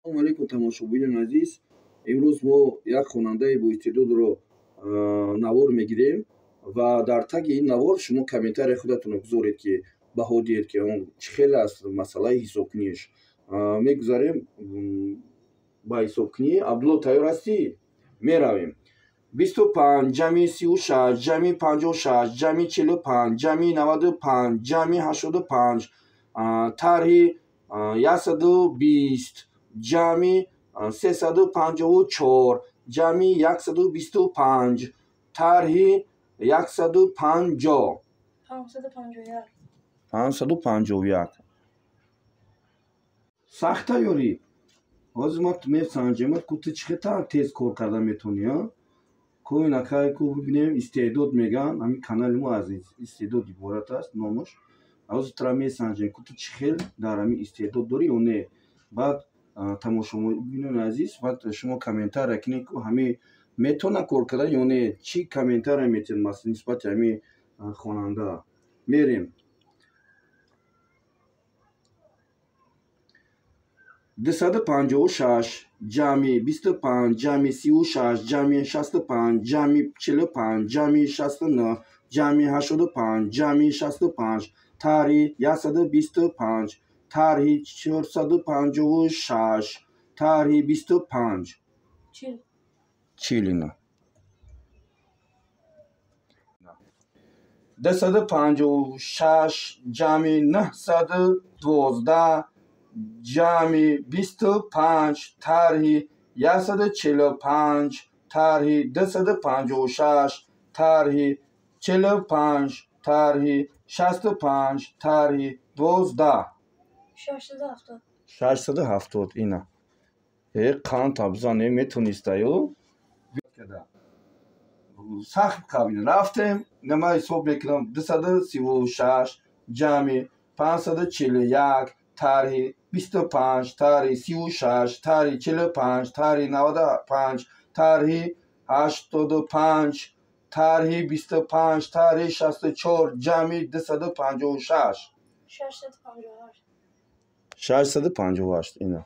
Assalomu alaykum tomoshabinoни азиз. Имрӯз мо як хонандаи боистеъдодро навор мегирем ва дар таги ин навор шумо комментарияи худатонро гузоред, ки баҳо диҳед, ки он чӣ хел аст масъалаи ҳисобкуниш. Мегузарем ба ҳисобкунӣ. Абдулло, тайёр ҳастӣ? Меравем. 25 ҷамъи 36 ҷамъи 56 ҷамъи 45 ҷамъи 95 ҷамъи 85 тарҳи 120 ҷамъи 354 ҷамъи 125 тарҳи 150 551. Сахта ёрӣ. ҳозир ма месанҷем ку ту чӣ хел тез кор карда метавонӣ. Коинакай ку бибинем истеъдод меган. Ҳамин канали мо аз истеъдод иборат аст номаш. ҳозир тура месанҷем ку ту чӣ хел дар ҳамин истеъдод дорӣ ё не. Баъд тамошобинони азиз, баъд шумо комментария кунед ку ҳамин метавона кор кардан ё не. Чӣ комментария метавонед нисбати ҳамин хонанда. Мерем. 256 ҷамъи 25 ҷамъи 36 ҷамъи 65 ҷамъи 45 ҷамъи 69 ҷамъи 85 ҷамъи 65 тарҳи 125 тарҳи 456 тарҳи 25 чилина 256 ҷамъи 912 ҷамъи 25 тарҳи 145 тарҳи 256 тарҳи 45 тарҳи 65 тарҳи 12 670. Ина қанд абзане метонистаю сахт кабин рафтем. Нама ҳисоб мекунам. 236 ҷамъи 541 тарҳи 25 тарҳи 36 тарҳи 45 тарҳи 95 тарҳи 85 тарҳи 25 тарҳи 64 ҷамъи 256 658. Ина